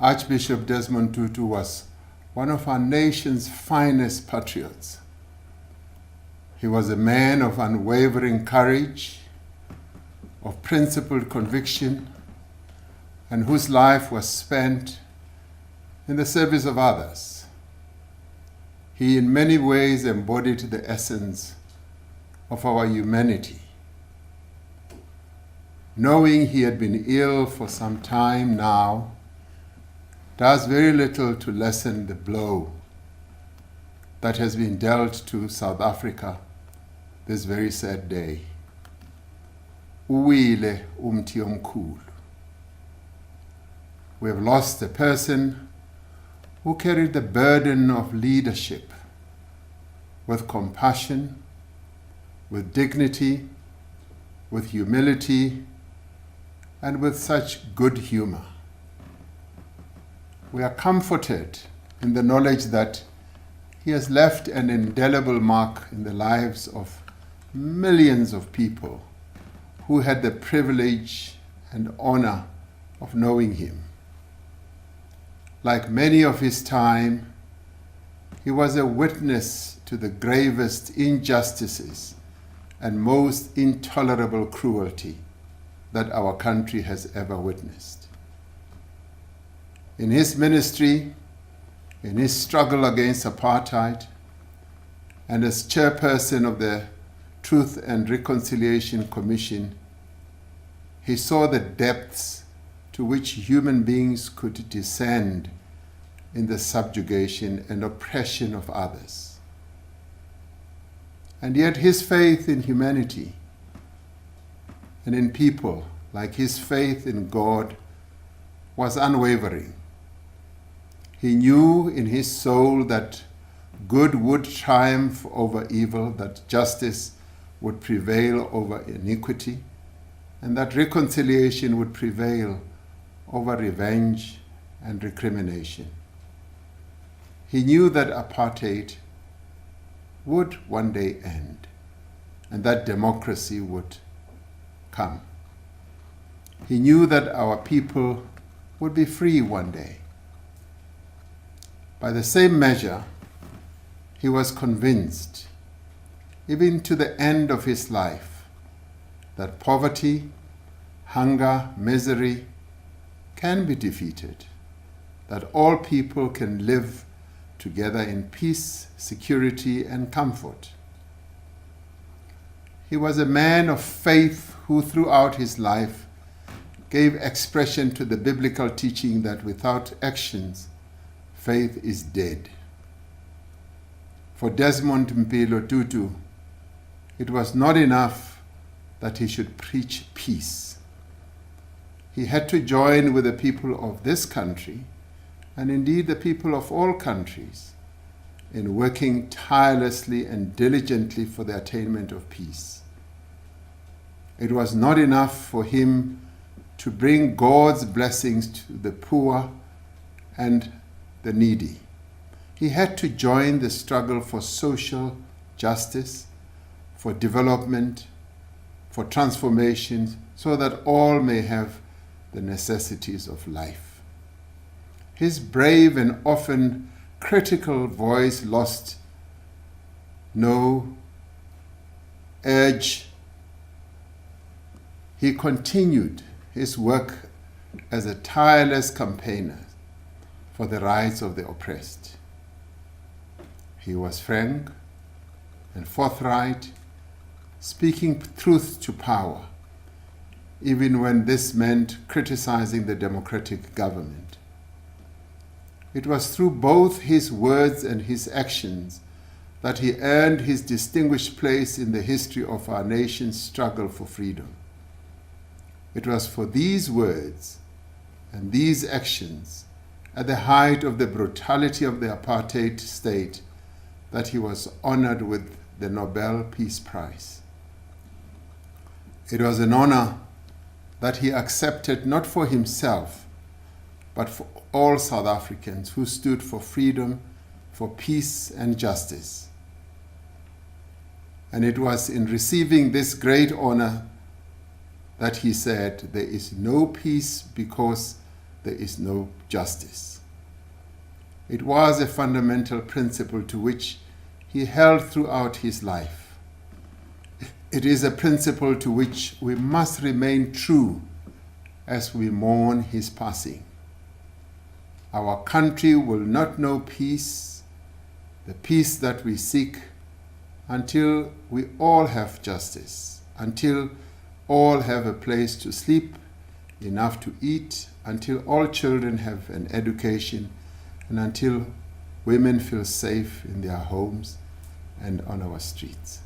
Archbishop Desmond Tutu was one of our nation's finest patriots. He was a man of unwavering courage, of principled conviction, and whose life was spent in the service of others. He in many ways embodied the essence of our humanity. Knowing he had been ill for some time now does very little to lessen the blow that has been dealt to South Africa this very sad day. Uwile umthi omkhulu. We have lost a person who carried the burden of leadership with compassion, with dignity, with humility, and with such good humor. We are comforted in the knowledge that he has left an indelible mark in the lives of millions of people who had the privilege and honor of knowing him. Like many of his time, he was a witness to the gravest injustices and most intolerable cruelty that our country has ever witnessed. In his ministry, in his struggle against apartheid, and as chairperson of the Truth and Reconciliation Commission, he saw the depths to which human beings could descend in the subjugation and oppression of others. And yet his faith in humanity and in people, like his faith in God, was unwavering. He knew in his soul that good would triumph over evil, that justice would prevail over iniquity, and that reconciliation would prevail over revenge and recrimination. He knew that apartheid would one day end, and that democracy would come. He knew that our people would be free one day. By the same measure, he was convinced, even to the end of his life, that poverty, hunger, misery can be defeated, that all people can live together in peace, security, and comfort. He was a man of faith who throughout his life gave expression to the biblical teaching that without actions, faith is dead. For Desmond Tutu, it was not enough that he should preach peace. He had to join with the people of this country, and indeed the people of all countries, in working tirelessly and diligently for the attainment of peace. It was not enough for him to bring God's blessings to the poor and the needy. He had to join the struggle for social justice, for development, for transformation, so that all may have the necessities of life. His brave and often critical voice lost no edge. He continued his work as a tireless campaigner for the rights of the oppressed. He was frank and forthright, speaking truth to power, even when this meant criticizing the democratic government. It was through both his words and his actions that he earned his distinguished place in the history of our nation's struggle for freedom. It was for these words and these actions, at the height of the brutality of the apartheid state, that he was honored with the Nobel Peace Prize. It was an honor that he accepted not for himself, but for all South Africans who stood for freedom, for peace and justice. And it was in receiving this great honor that he said, "There is no peace because there is no justice. It was a fundamental principle to which he held throughout his life. It is a principle to which we must remain true as we mourn his passing. Our country will not know peace, the peace that we seek, until we all have justice, until all have a place to sleep, enough to eat, until all children have an education, and until women feel safe in their homes and on our streets.